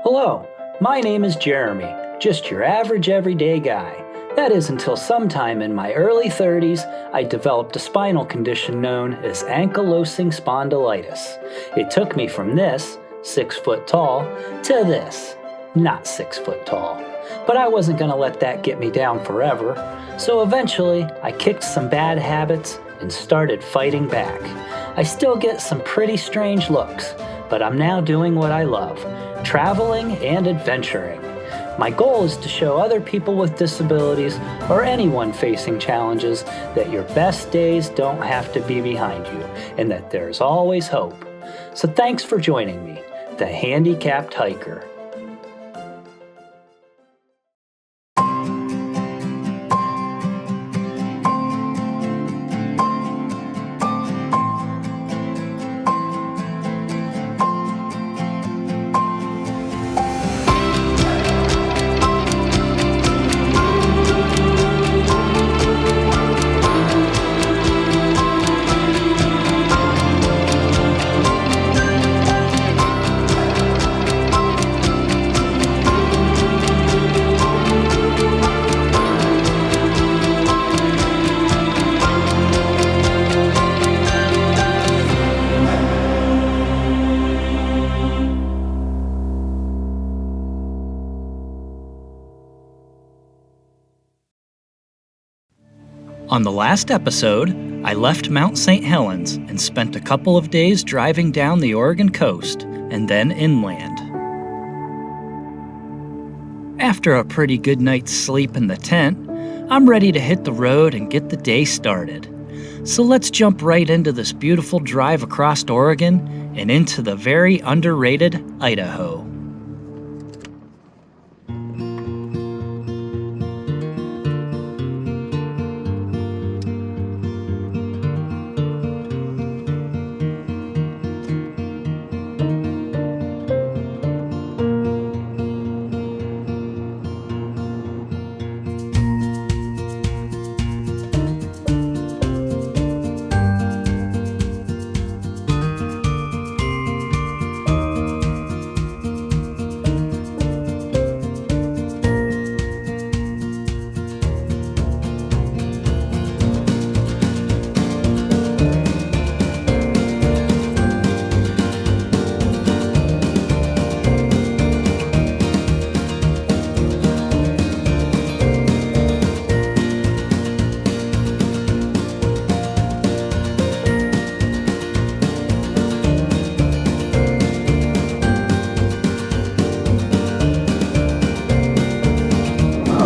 Hello, my name is Jeremy, just your average everyday guy. That is until sometime in my early 30s, I developed a spinal condition known as ankylosing spondylitis. It took me from this, 6 foot tall, to this, not 6 foot tall. But I wasn't going to let that get me down forever, so eventually I kicked some bad habits and started fighting back. I still get some pretty strange looks, but I'm now doing what I love, traveling and adventuring. My goal is to show other people with disabilities or anyone facing challenges that your best days don't have to be behind you and that there's always hope. So thanks for joining me, the Handicapped Hiker. On the last episode, I left Mount St. Helens and spent a couple of days driving down the Oregon coast and then inland. After a pretty good night's sleep in the tent, I'm ready to hit the road and get the day started. So let's jump right into this beautiful drive across Oregon and into the very underrated Idaho.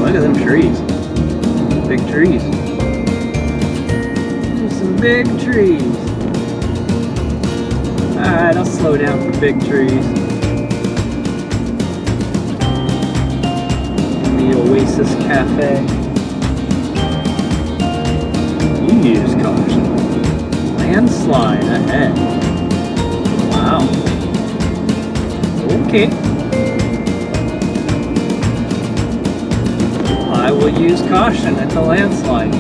Look at them trees. Big trees. There's some big trees. Alright, I'll slow down for big trees. The Oasis Cafe. Use caution. Landslide ahead. Wow. Okay. I will use caution at the landslide.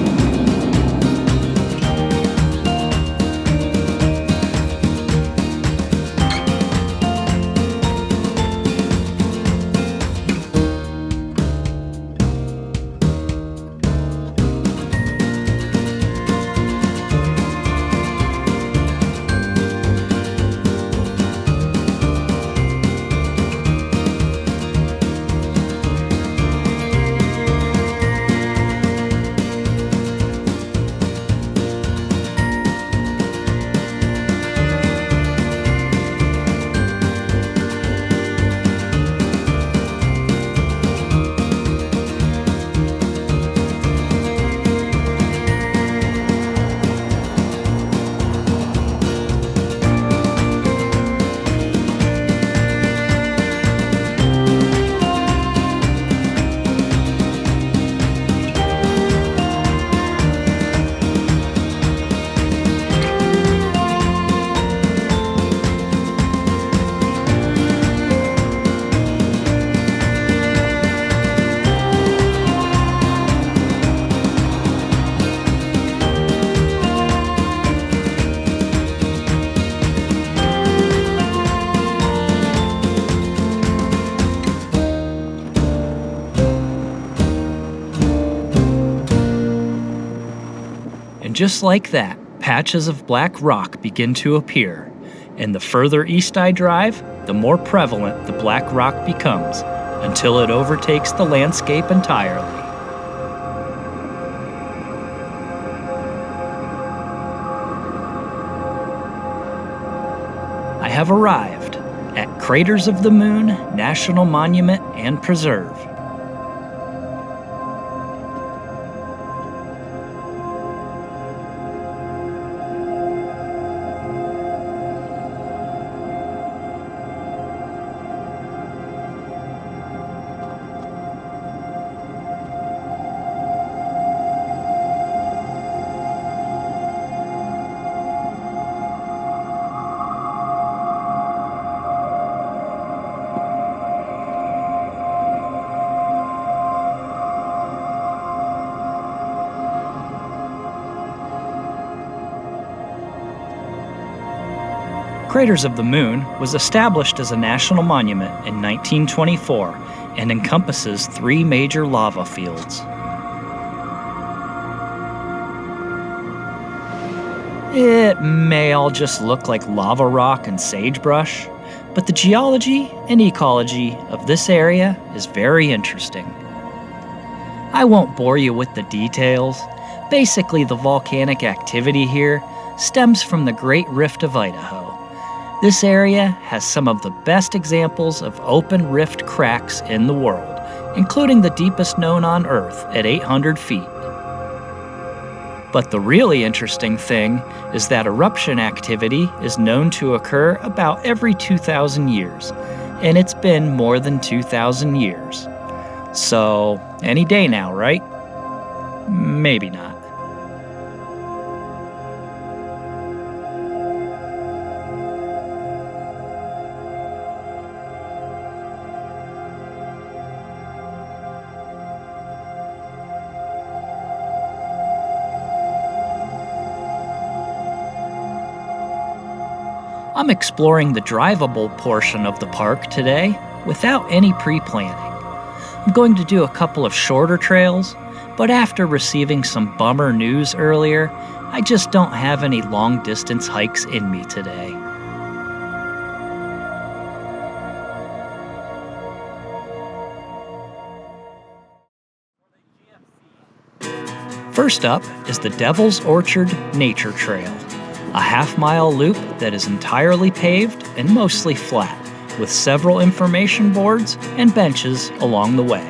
Just like that, patches of black rock begin to appear, and the further east I drive, the more prevalent the black rock becomes, until it overtakes the landscape entirely. I have arrived at Craters of the Moon National Monument and Preserve. Craters of the Moon was established as a national monument in 1924 and encompasses 3 major lava fields. It may all just look like lava rock and sagebrush, but the geology and ecology of this area is very interesting. I won't bore you with the details. Basically, the volcanic activity here stems from the Great Rift of Idaho. This area has some of the best examples of open rift cracks in the world, including the deepest known on Earth at 800 feet. But the really interesting thing is that eruption activity is known to occur about every 2,000 years, and it's been more than 2,000 years. So, any day now, right? Maybe not. I'm exploring the drivable portion of the park today without any pre-planning. I'm going to do a couple of shorter trails, but after receiving some bummer news earlier, I just don't have any long-distance hikes in me today. First up is the Devil's Orchard Nature Trail, a half-mile loop that is entirely paved and mostly flat, with several information boards and benches along the way.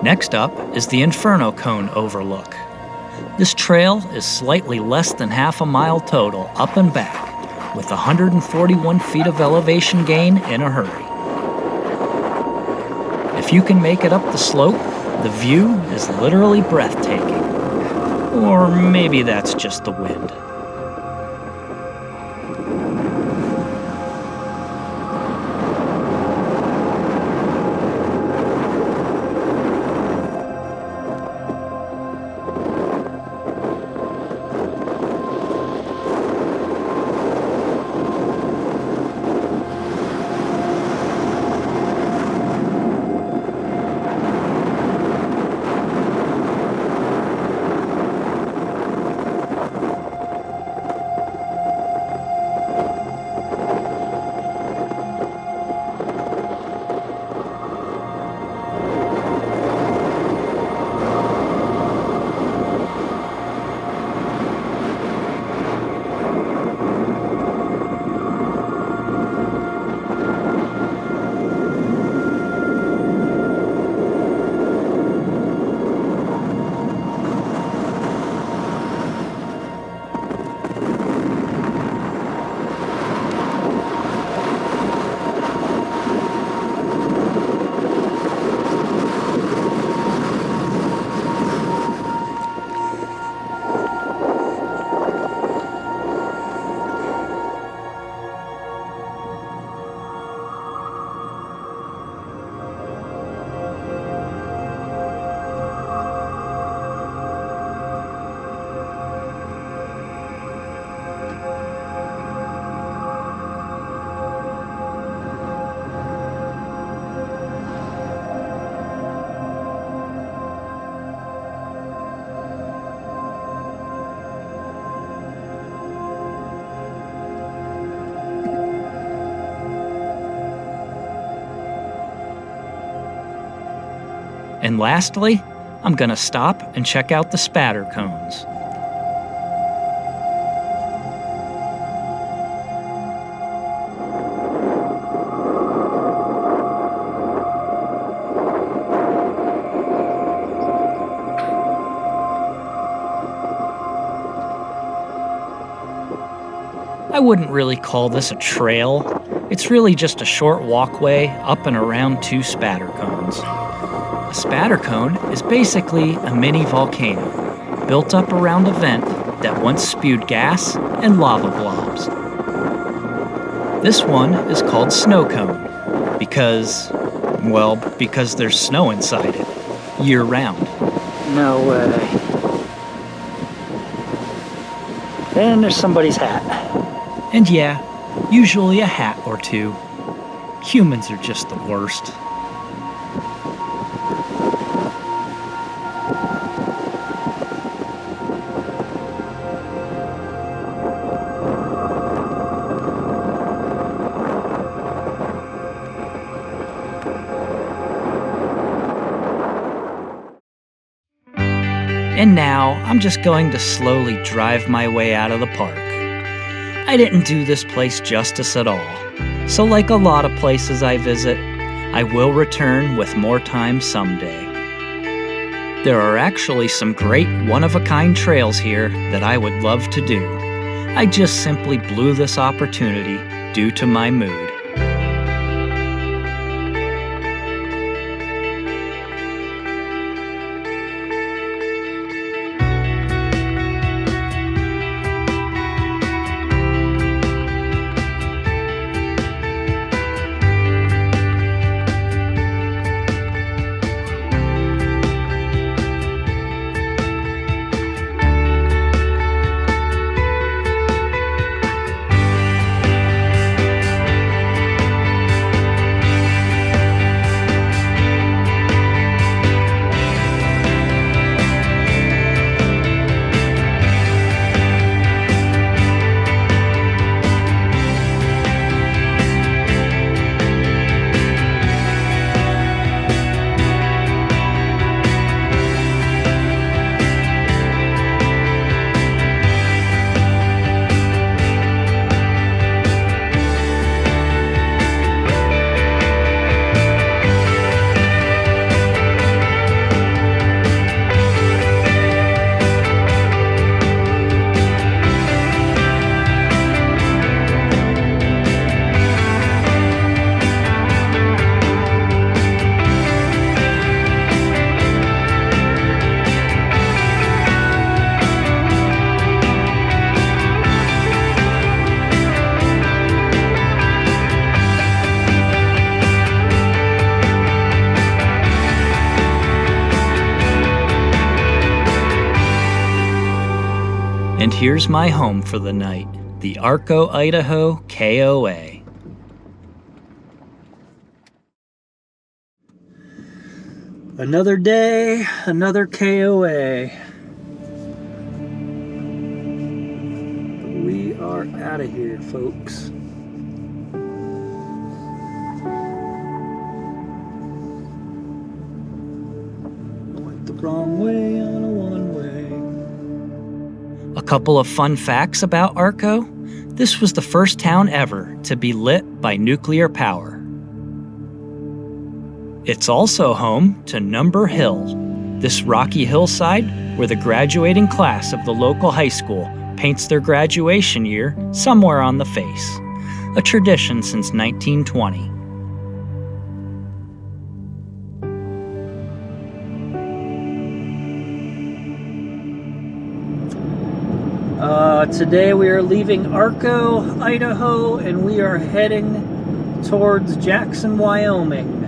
Next up is the Inferno Cone overlook. This trail is slightly less than half a mile total up and back, with 141 feet of elevation gain in a hurry. If you can make it up the slope, the view is literally breathtaking. Or maybe that's just the wind. And lastly, I'm gonna stop and check out the spatter cones. I wouldn't really call this a trail. It's really just a short walkway up and around two spatter cones. A spatter cone is basically a mini volcano built up around a vent that once spewed gas and lava blobs. This one is called snow cone because there's snow inside it, year round. No way. And there's somebody's hat. And yeah, usually a hat or two. Humans are just the worst. And now, I'm just going to slowly drive my way out of the park. I didn't do this place justice at all, so like a lot of places I visit, I will return with more time someday. There are actually some great one-of-a-kind trails here that I would love to do. I just simply blew this opportunity due to my mood. here's my home for the night, the Arco, Idaho KOA. Another day, another KOA. We are out of here, folks. Went the wrong way on a one-way. A couple of fun facts about Arco. This was the first town ever to be lit by nuclear power. It's also home to Number Hill, this rocky hillside where the graduating class of the local high school paints their graduation year somewhere on the face, a tradition since 1920. Today we are leaving Arco, Idaho, and we are heading towards Jackson, Wyoming.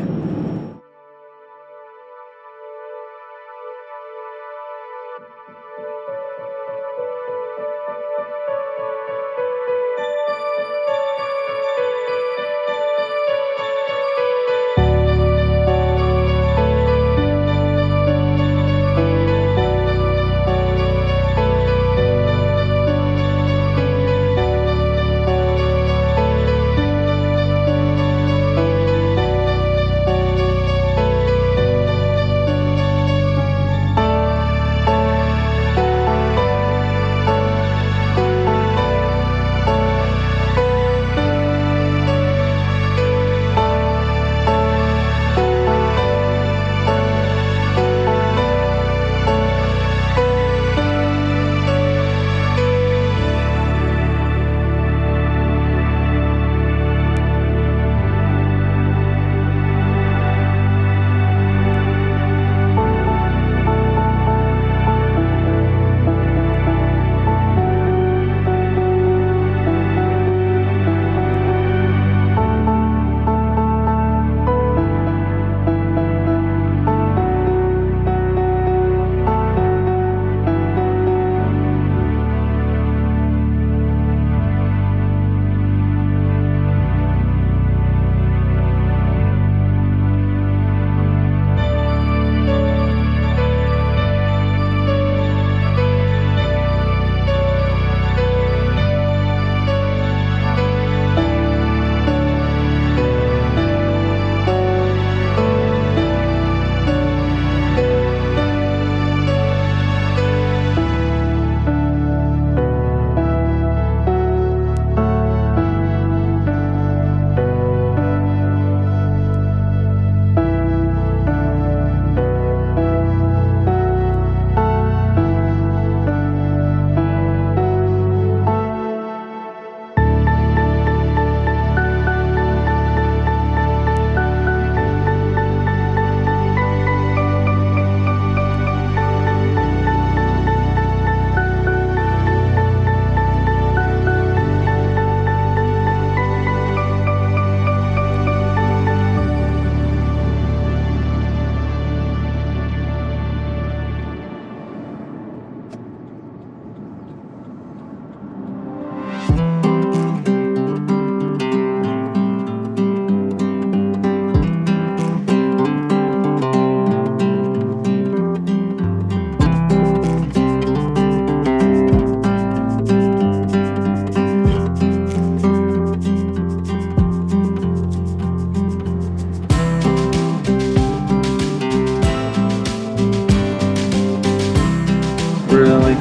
Really?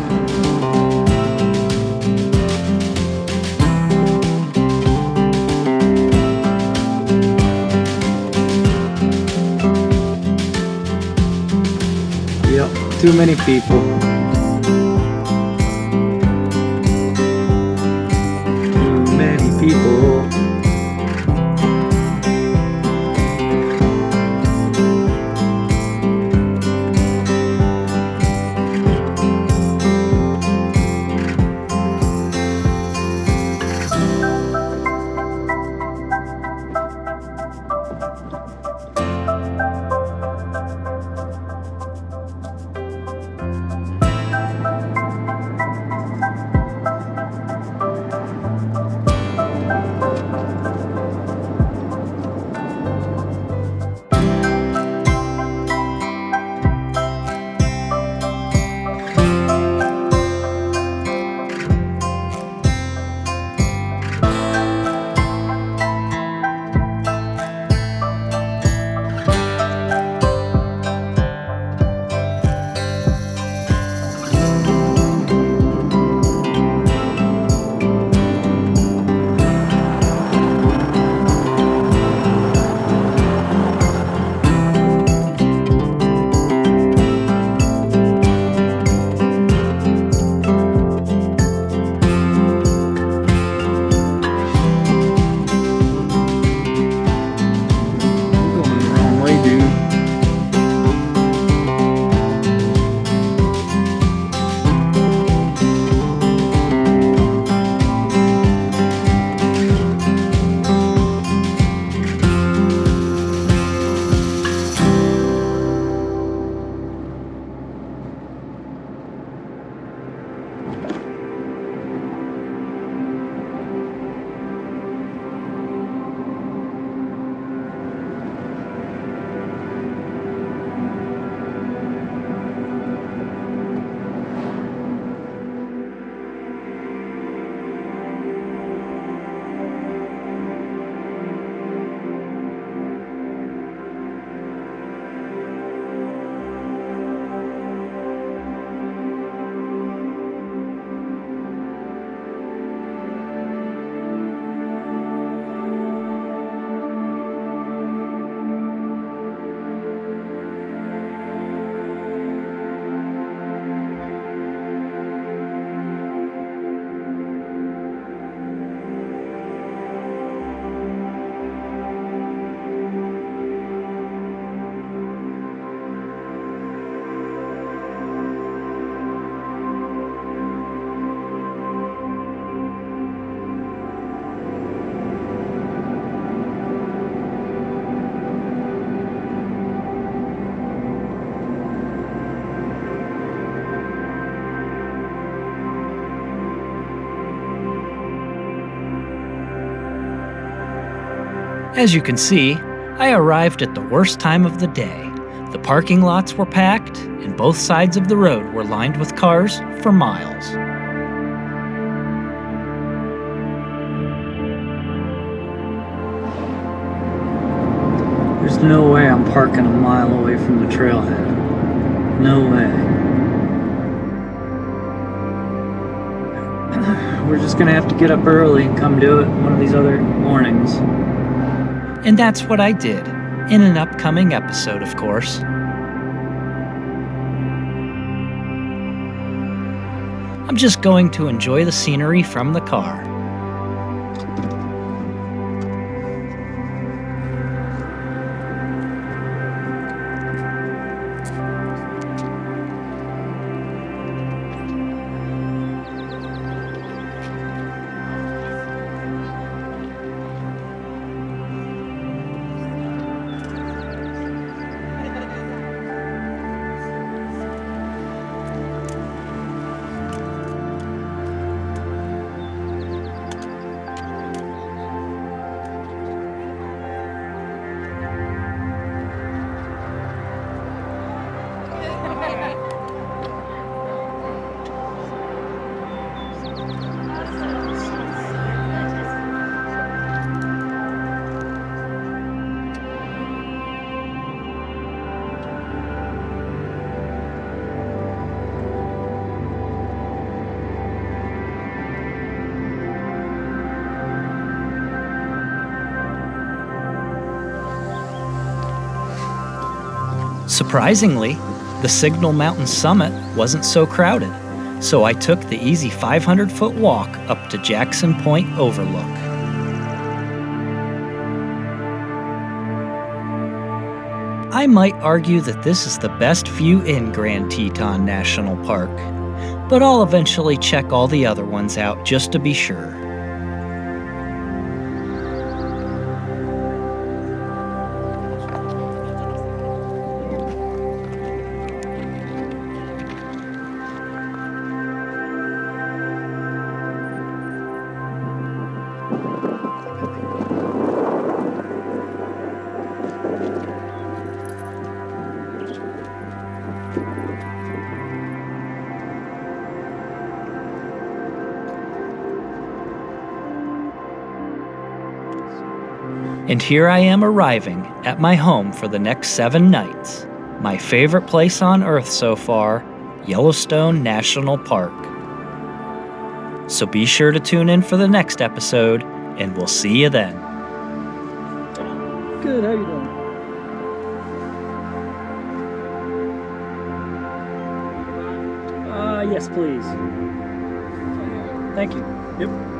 Yep, too many people. Too many people. As you can see, I arrived at the worst time of the day. The parking lots were packed, and both sides of the road were lined with cars for miles. There's no way I'm parking a mile away from the trailhead. No way. We're just gonna have to get up early and come do it one of these other mornings. And that's what I did, in an upcoming episode, of course. I'm just going to enjoy the scenery from the car. Surprisingly, the Signal Mountain summit wasn't so crowded, so I took the easy 500-foot walk up to Jackson Point Overlook. I might argue that this is the best view in Grand Teton National Park, but I'll eventually check all the other ones out just to be sure. And here I am arriving at my home for the next 7 nights. My favorite place on Earth so far, Yellowstone National Park. So be sure to tune in for the next episode, and we'll see you then. Good, how you doing? Yes, please. Thank you. Yep.